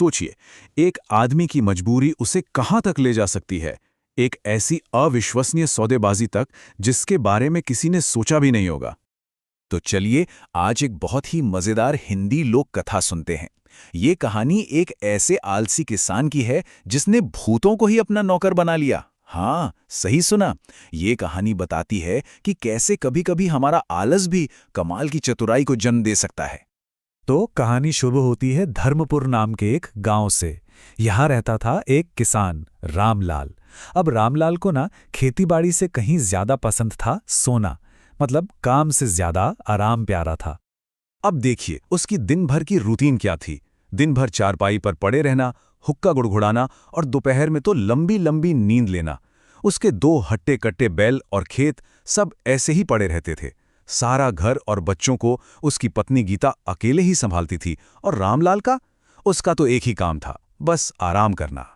सोचिए, एक आदमी की मजबूरी उसे कहां तक ले जा सकती है, एक ऐसी अविश्वसनीय सौदेबाजी तक जिसके बारे में किसी ने सोचा भी नहीं होगा। तो चलिए आज एक बहुत ही मजेदार हिंदी लोक कथा सुनते हैं। ये कहानी एक ऐसे आलसी किसान की है जिसने भूतों को ही अपना नौकर बना लिया। हाँ, सही सुना। ये कहानी बताती है कि कैसे कभी-कभी हमारा आलस भी कमाल की चतुराई को जन्म दे सकता है। तो कहानी शुरू होती है धर्मपुर नाम के एक गांव से। यहाँ रहता था एक किसान रामलाल। अब रामलाल को ना खेतीबाड़ी से कहीं ज्यादा पसंद था सोना, मतलब काम से ज्यादा आराम प्यारा था। अब देखिए उसकी दिन भर की रूटीन क्या थी। दिन भर चारपाई पर पड़े रहना, हुक्का गुड़गुड़ाना और दोपहर में तो लंबी लंबी नींद लेना। उसके 2 हट्टे कट्टे बैल और खेत सब ऐसे ही पड़े रहते थे। सारा घर और बच्चों को उसकी पत्नी गीता अकेले ही संभालती थी और रामलाल का, उसका तो एक ही काम था, बस आराम करना।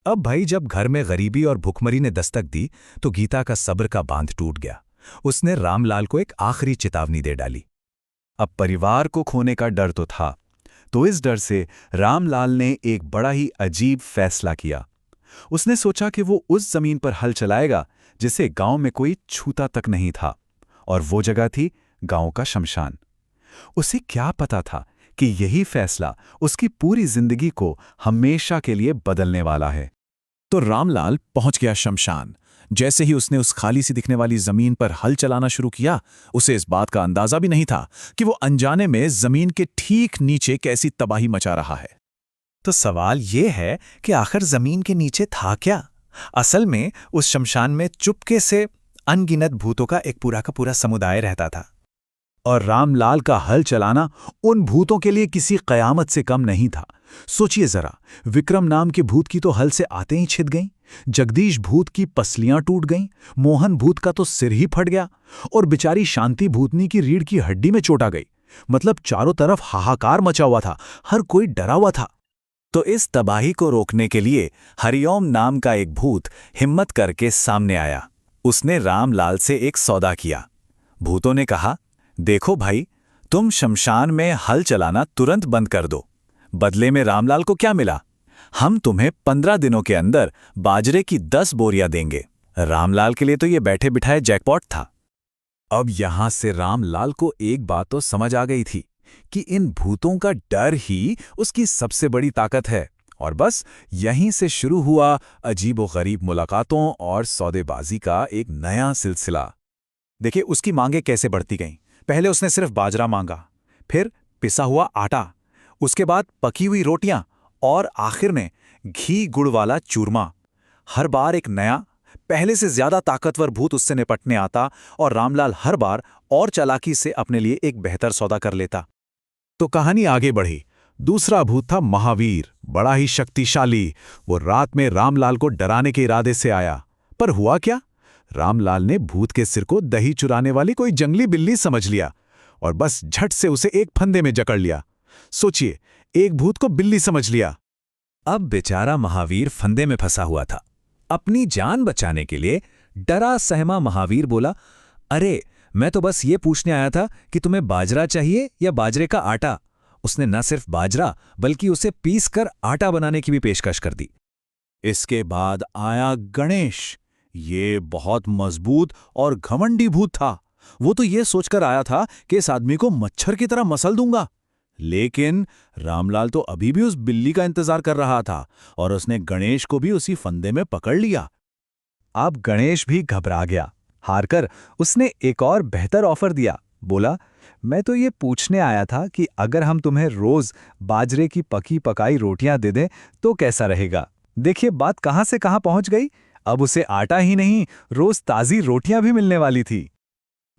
अब भाई जब घर में गरीबी और भुखमरी ने दस्तक दी तो गीता का सब्र का बांध टूट गया। उसने रामलाल को एक आखिरी चेतावनी दे डाली। अब परिवार को खोने का डर तो था, तो इस डर से रामलाल ने एक बड़ा ही अजीब फैसला किया। उसने सोचा कि वो उस जमीन पर हल चलाएगा जिसे गांव में कोई छूता तक नहीं था, और वो जगह थी गांव का शमशान। उसे क्या पता था कि यही फैसला उसकी पूरी जिंदगी को हमेशा के लिए बदलने वाला है। तो रामलाल पहुंच गया शमशान। जैसे ही उसने उस खाली सी दिखने वाली जमीन पर हल चलाना शुरू किया, उसे इस बात का अंदाजा भी नहीं था कि वो अनजाने में जमीन के ठीक नीचे कैसी तबाही मचा रहा है। तो सवाल ये है कि आखिर जमीन के नीचे था क्या? असल में उस शमशान में चुपके से अनगिनत भूतों का एक पूरा का पूरा समुदाय रहता था। और रामलाल का हल चलाना उन भूतों के लिए किसी कयामत से कम नहीं था। सोचिए जरा, विक्रम नाम के भूत की तो हल से आते ही छिद गईं, जगदीश भूत की पसलियां टूट गईं, मोहन भूत का तो सिर ही फट गया, और बेचारी शांति भूतनी की रीढ़ की हड्डी में चोट आ गई। मतलब चारों तरफ हाहाकार मचा हुआ था, हर कोई डरा हुआ था। तो इस तबाही को रोकने के लिए हरिओम नाम का एक भूत हिम्मत करके सामने आया। उसने रामलाल से एक सौदा किया। भूतों ने कहा, देखो भाई, तुम शमशान में हल चलाना तुरंत बंद कर दो। बदले में रामलाल को क्या मिला? हम तुम्हें 15 दिनों के अंदर बाजरे की 10 बोरियां देंगे। रामलाल के लिए तो ये बैठे बिठाए जैकपॉट था। अब यहां से रामलाल को एक बात तो समझ आ गई थी कि इन भूतों का डर ही उसकी सबसे बड़ी ताकत है। और बस यहीं से शुरू हुआ अजीबोगरीब मुलाकातों और सौदेबाजी का एक नया सिलसिला। देखिए उसकी मांगें कैसे बढ़ती गईं। पहले उसने सिर्फ बाजरा मांगा, फिर पिसा हुआ आटा, उसके बाद पकी हुई रोटियां, और आखिर में घी गुड़ वाला चूरमा। हर बार एक नया, पहले से ज्यादा ताकतवर भूत उससे निपटने आता और रामलाल हर बार और चालाकी से अपने लिए एक बेहतर सौदा कर लेता। तो कहानी आगे बढ़ी। दूसरा भूत था महावीर, बड़ा ही शक्तिशाली। वो रात में रामलाल को डराने के इरादे से आया। पर हुआ क्या? रामलाल ने भूत के सिर को दही चुराने वाली कोई जंगली बिल्ली समझ लिया और बस झट से उसे एक फंदे में जकड़ लिया। सोचिए, एक भूत को बिल्ली समझ लिया। अब बेचारा महावीर फंदे में फंसा हुआ था। अपनी जान बचाने के लिए डरा सहमा महावीर बोला, अरे मैं तो बस ये पूछने आया था कि तुम्हें बाजरा चाहिए या बाजरे का आटा। उसने न सिर्फ बाजरा बल्कि उसे पीस कर आटा बनाने की भी पेशकश कर दी। इसके बाद आया गणेश। ये बहुत मजबूत और घमंडी भूत था। वो तो ये सोचकर आया था कि इस आदमी को मच्छर की तरह मसल दूंगा। लेकिन रामलाल तो अभी भी उस बिल्ली का इंतजार कर रहा था और उसने गणेश को भी उसी फंदे में पकड़ लिया। अब गणेश भी घबरा गया। हारकर उसने एक और बेहतर ऑफर दिया। बोला, मैं तो ये पूछने आया था कि अगर हम तुम्हें रोज बाजरे की पकी पकाई रोटियां दे दें तो कैसा रहेगा। देखिए बात कहां से कहां पहुंच गई। अब उसे आटा ही नहीं, रोज ताजी रोटियां भी मिलने वाली थी।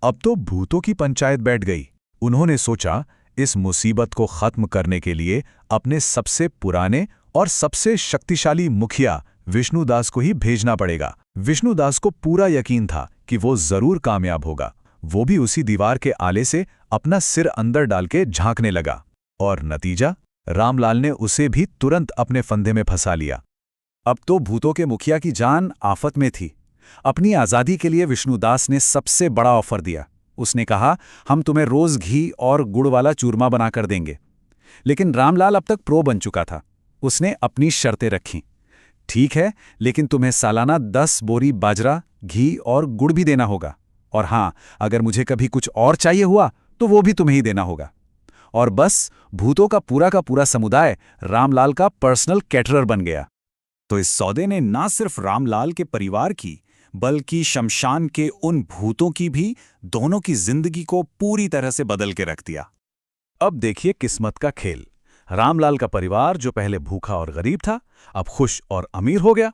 अब तो भूतों की पंचायत बैठ गई। उन्होंने सोचा, इस मुसीबत को खत्म करने के लिए अपने सबसे पुराने और सबसे शक्तिशाली मुखिया विष्णुदास को ही भेजना पड़ेगा। विष्णुदास को पूरा यकीन था कि वो जरूर कामयाब होगा। वो भी उसी दीवार के आले से अपना सिर अंदर डाल के झांकने लगा, और नतीजा, रामलाल ने उसे भी तुरंत अपने फंदे में फंसा लिया। अब तो भूतों के मुखिया की जान आफत में थी। अपनी आज़ादी के लिए विष्णुदास ने सबसे बड़ा ऑफर दिया। उसने कहा, हम तुम्हें रोज घी और गुड़ वाला चूरमा बनाकर देंगे। लेकिन रामलाल अब तक प्रो बन चुका था। उसने अपनी शर्तें रखीं। ठीक है, लेकिन तुम्हें सालाना 10 बोरी बाजरा, घी और गुड़ भी देना होगा। और हाँ, अगर मुझे कभी कुछ और चाहिए हुआ तो वो भी तुम्हें ही देना होगा। और बस भूतों का पूरा समुदाय रामलाल का पर्सनल कैटरर बन गया। तो इस सौदे ने ना सिर्फ रामलाल के परिवार की, बल्कि शमशान के उन भूतों की भी, दोनों की जिंदगी को पूरी तरह से बदल के रख दिया। अब देखिए किस्मत का खेल। रामलाल का परिवार जो पहले भूखा और गरीब था, अब खुश और अमीर हो गया।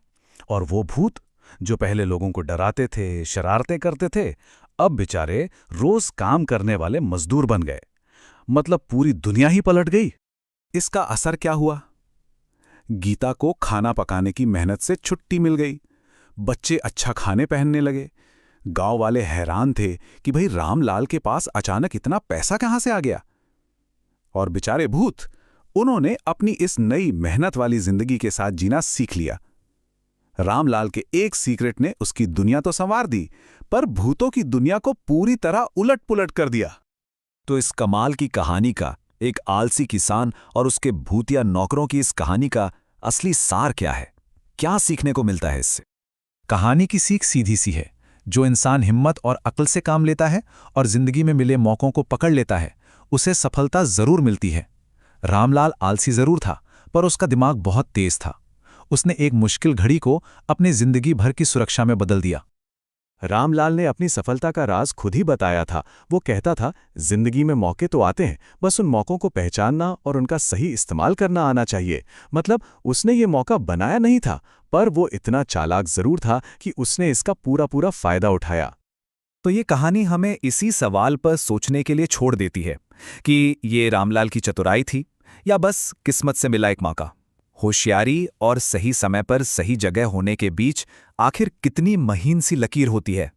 और वो भूत जो पहले लोगों को डराते थे, शरारतें करते थे, अब बेचारे रोज काम करने वाले मजदूर बन गए। मतलब पूरी दुनिया ही पलट गई। इसका असर क्या हुआ? गीता को खाना पकाने की मेहनत से छुट्टी मिल गई। बच्चे अच्छा खाने पहनने लगे। गांव वाले हैरान थे कि भाई रामलाल के पास अचानक इतना पैसा कहां से आ गया। और बेचारे भूत, उन्होंने अपनी इस नई मेहनत वाली जिंदगी के साथ जीना सीख लिया। रामलाल के एक सीक्रेट ने उसकी दुनिया तो संवार दी, पर भूतों की दुनिया को पूरी तरह उलट-पुलट कर दिया। तो इस कमाल की कहानी का, एक आलसी किसान और उसके भूतिया नौकरों की इस कहानी का असली सार क्या है? क्या सीखने को मिलता है इससे? कहानी की सीख सीधी सी है। जो इंसान हिम्मत और अक्ल से काम लेता है और जिंदगी में मिले मौकों को पकड़ लेता है, उसे सफलता जरूर मिलती है। रामलाल आलसी जरूर था, पर उसका दिमाग बहुत तेज था। उसने एक मुश्किल घड़ी को अपनी जिंदगी भर की सुरक्षा में बदल दिया। रामलाल ने अपनी सफलता का राज खुद ही बताया था। वो कहता था, जिंदगी में मौके तो आते हैं, बस उन मौकों को पहचानना और उनका सही इस्तेमाल करना आना चाहिए। मतलब उसने ये मौका बनाया नहीं था, पर वो इतना चालाक जरूर था कि उसने इसका पूरा फायदा उठाया। तो ये कहानी हमें इसी सवाल पर सोचने के लिए छोड़ देती है कि ये रामलाल की चतुराई थी या बस किस्मत से मिला एक मौका। होशियारी और सही समय पर सही जगह होने के बीच आखिर कितनी महीन सी लकीर होती है।